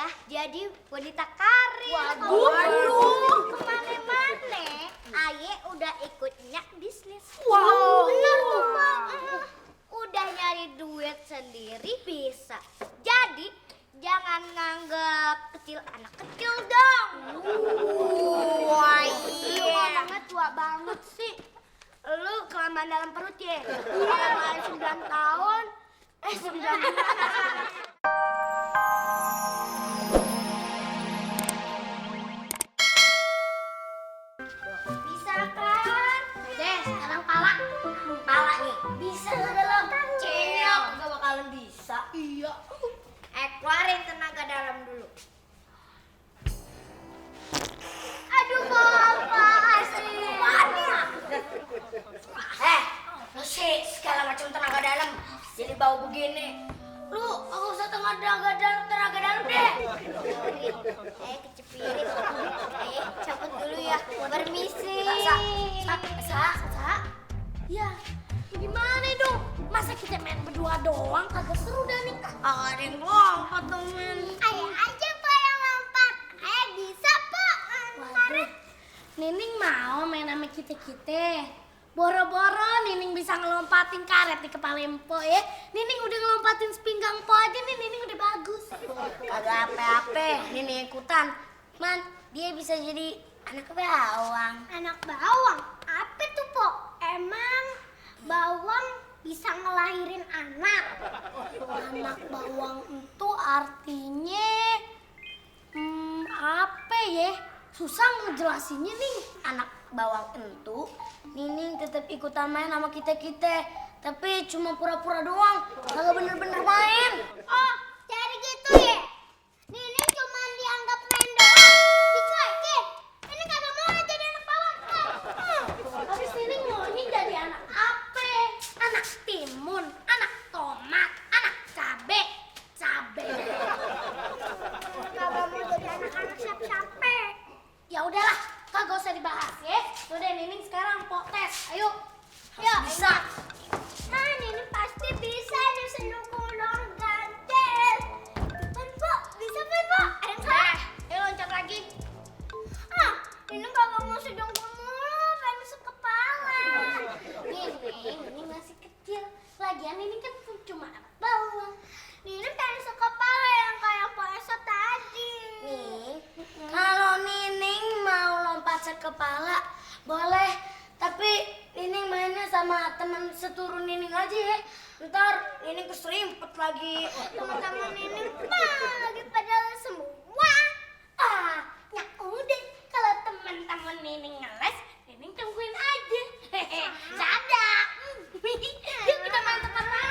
udah jadi wanita karir. Waduh. Kemana-mana, Aye udah ikutnya bisnis. Wow. Benar tuh, Pak. Udah nyari duit sendiri bisa. Jadi jangan nganggap kecil anak kecil dong. Wah, Tua banget, tua banget sih. Lu kelamaan dalam perut ya? Iya, 9 tahun. 9 bulan. Bisa kan? Udah, sekarang pala. Pala nih. Bisa nggak dalam? Ceyok, gak bakalan bisa. Iya. Keluarin tenaga dalam dulu. Aduh, bapak sih. Lu sih segala macam tenaga dalam jadi bau begini. Lu nggak usah tenaga dalam deh. Kecepirit. Cabut dulu ya. Permisi. Sa. Ya, gimana dong? Masa kita main berdua doang kagak seru dah nih. Ada yang lompat dong, men. Ayo aja Pak yang lompat. Bisa Pak. Waduh, Nining mau main sama kita. Boro-boro Nining bisa ngelompatin karet di kepala Empo ya. Nining udah ngelompatin sepinggang Po aja nih, Nining udah bagus. Kagak apa-apa, Nining ikutan. Man, dia bisa jadi anak bawang. Anak bawang? Apa tuh Po? Emang bawang bisa ngelahirin anak? Anak bawang itu artinya apa ya? Susah ngejelasinnya nih. Anak bawang itu Nining tetap ikutan main sama kita, tapi cuma pura-pura doang, kagak bener-bener main. Oh, jadi gitu ya? Nining cuma dianggap main doang, dicuekin. Ini kagak mau jadi anak bawang. Habis Nining maunya jadi anak apa? Anak timun, anak tomat, anak cabe. Kagak mau jadi anak-anak siapa-siapa. Ya udahlah, kagak usah dibahas ya. Udah Nining sekarang potes. Ayo. Bisa. Nah, Nining pasti bisa nih senukul dong gantel. Bisa Pak. Ayo loncat lagi. Nining kagak mau sedungkul mulu, pengen masuk kepala. Nining masih kecil. Lagian Nining kan cuma anak bawang. Nining pengen masuk kepala yang kayak Pak Esa tadi. Nih, kalau Nining mau lompat sekepala, boleh. Tapi Nining mainnya sama teman seturun Nining aja ya. Ntar Nining keserimpet lagi. Teman-teman Nining lagi pada semua. Ya udah. Kalau teman-teman Nining ngeles, Nining tungguin aja. Dadah. Yuk kita main tempat mana?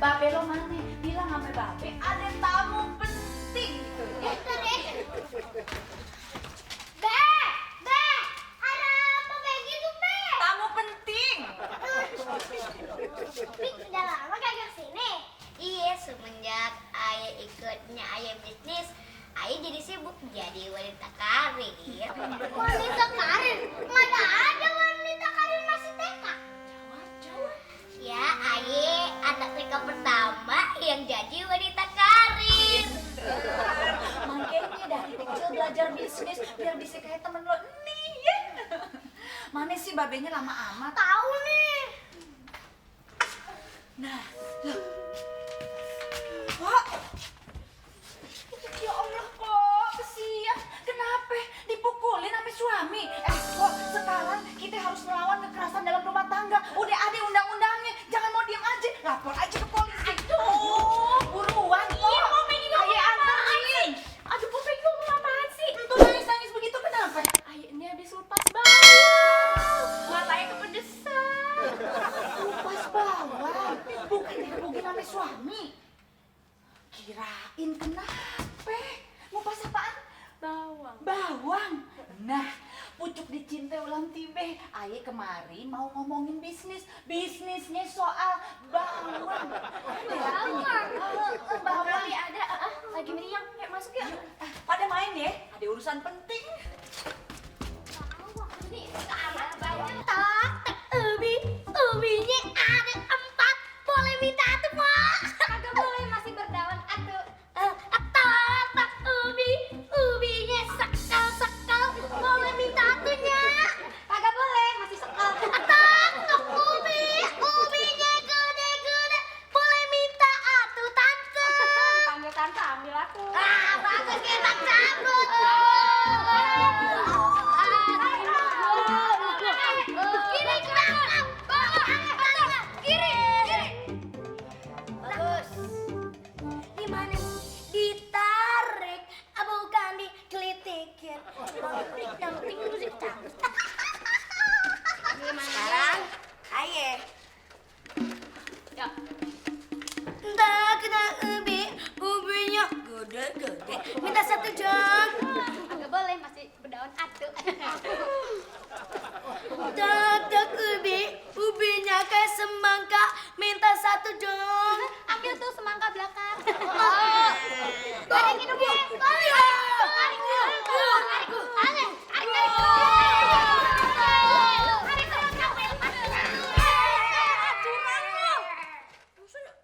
Babe lo mana? Bilang sama Babe ada tamu penting gitu ya. Be, ada apa kayak gitu, Be? Tamu penting. Bi, udah lama kagak kesini? Iya, semenjak Ayah ikutnya Ayah bisnis, Ayah jadi sibuk jadi wanita karir. Wanita karir? Mana ada wanita karir masih TK? Jawab. Ya, Ayah anak TK pertama yang jadi wanita karir. Makanya dari kecil belajar bisnis biar bisa kayak temen lo nih ya. Mana sih babenya lama amat? Tahu nih. Nah, loh. Kok? Ya Allah kok, kesian. Kenapa? Dipukulin sama suami? Kok sekarang kita harus melawan kekerasan dalam rumah tangga? Udah ada undang-undangnya, jangan mau diem aja. Lapor aja ke polisi. Aduh, buruan kok. Iya, mau pegang Ayah anterin. Aduh, Pop pegang apaan sih? Tuh nangis-nangis begitu kenapa? Ayah ini habis lepas bawang. Matanya kepedesan. Lepas bawang, bukan digebukin sama suami. Kirain kenapa? Mau pas apaan? Bawang. Nah, pucuk dicintai ulang tibe. Aye kemarin mau ngomongin bisnisnya soal bawang. Bawang. Bawang Ada. Lagi meriang. Kayak masuk yuk. Ayo, pada main ya. Ada urusan penting. Ubinya ada 4, boleh minta tuh Pak? Kagak boleh, masih berdaun atuh. Ubinya sekal, boleh minta atunya? Kagak boleh, masih sekal. Ubinya gede, boleh minta atuh tante? Panggil tante, ambil aku. Bagus kita cabut. Kiri. Bagus. Gimana? Ditarik, bukan dikelitikin. Yang penting musik cabut. Sekarang, ayo. Ya. Entah kena ubinya gede. Minta 1 jam. Agak boleh, masih berdaun atuh. Tak ubinya kayak semangka, minta 1 jam. Ambil tuh semangka belakang. Tarik hidupnya.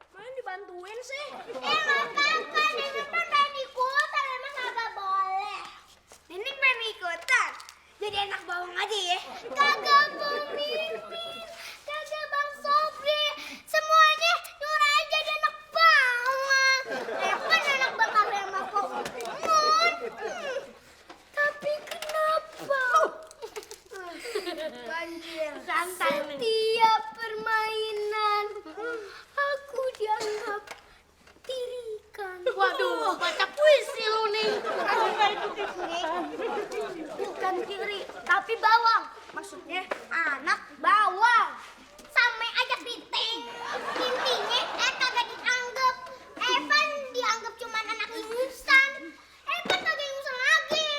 Main dibantuin sih. Makanya Nenek pengen ikutan, emang kagak boleh. Nenek pengen ikutan, jadi anak bawang aja ya. Kagak Mimin, kagak Bang Sobri, semuanya nyuruh aja jadi anak bawang. Kan anak bakal sama Kok Umut. Tapi kenapa? Banjir. Santai nih. Setiap permainan aku dianggap tirikan. Waduh, baca puisi lu nih. Bukan tiri, tapi bawang. Maksudnya anak bawang. Sampai aja piting. Intinya kagak dianggap. Evan dianggap cuma anak ingusan. Evan kagak ingusan lagi.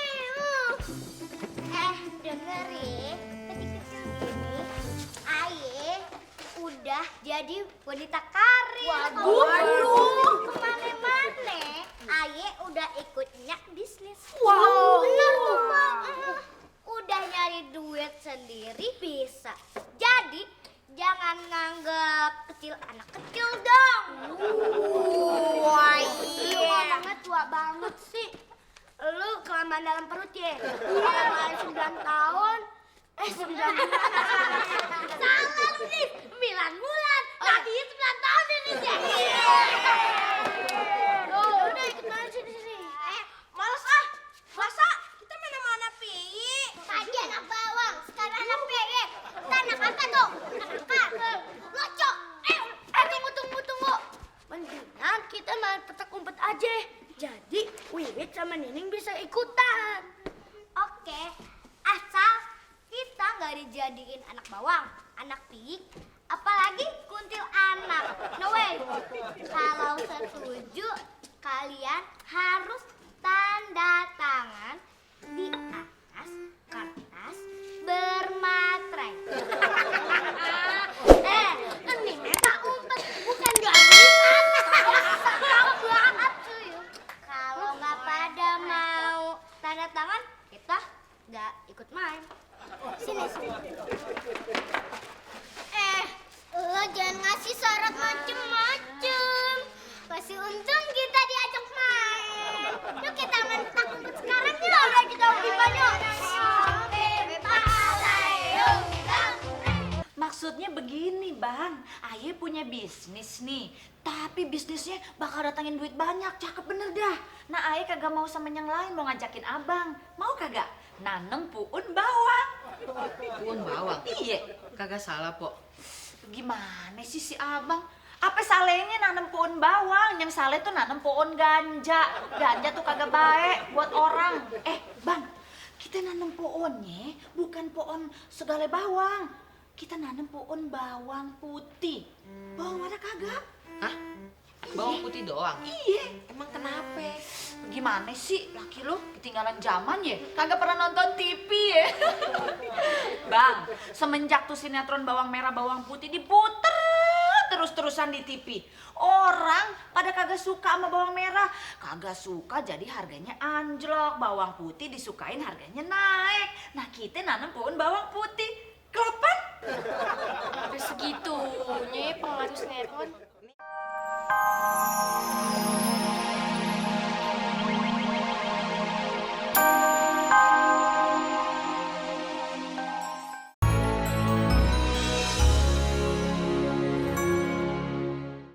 Denger ya, kecil-kecil gini, Aye udah jadi wanita karir. Waduh. Kemana-mana, Aye udah ikutnya bisnis. Wow. Bener tuh, Pak. Udah nyari duit sendiri bisa. Jadi jangan nganggap kecil anak kecil dong. Wah, iya. Ngomongnya tua banget sih. Lu kelamaan dalam perut ya? Kelamaan 9 tahun. 9 bulan. Salah sih, 9 bulan. Tadi 9 tahun ini sih. Udah ikut main sini. Males ah. Masa kita main sama anak piyi? Tadi anak bawang, sekarang anak piyi. Kita anak apa tuh? Anak locok. Tunggu. Mendingan kita main petak umpet aja. Jadi Wiwit sama Nining bisa ikutan. Oke, asal kita nggak dijadiin anak bawang, anak piik, apalagi kuntil anak. No way. Kalau setuju, kalian harus tanda tangan di atas kertas bermaterai. Ini meta umpet, bukan gamisan. Serem banget cuy. Kalau nggak pada mau tanda tangan, kita nggak ikut main. Sini. Lo jangan ngasih syarat macem-macem. Kasih untung kita diajak main. Yuk kita main petak umpet sekarang yuk. Udah kita lebih banyak. Maksudnya begini Bang, Aye punya bisnis nih. Tapi bisnisnya bakal datangin duit banyak, cakep bener dah. Nah Aye kagak mau sama yang lain, mau ngajakin abang. Mau kagak? Nanem puun bawang. Puun bawang? Iya. Kagak salah, Pok. Gimana sih si abang? Apa salahnya nanem pohon bawang? Yang salah tuh nanem pohon ganja. Ganja tuh kagak baik buat orang. Bang, kita nanem pohonnya bukan pohon segala bawang. Kita nanem pohon bawang putih. Bawang merah kagak. Hah? Bawang putih doang? Iya. Emang kenapa? Gimana sih laki lu ketinggalan zaman ya? Kagak pernah nonton TV ya? Bang, semenjak tuh sinetron bawang merah bawang putih diputer terus-terusan di TV. Orang pada kagak suka sama bawang merah, kagak suka jadi harganya anjlok. Bawang putih disukain harganya naik. Nah kita nanam pohon bawang putih. Kelepan? Udah segitunya pengaruh sinetron.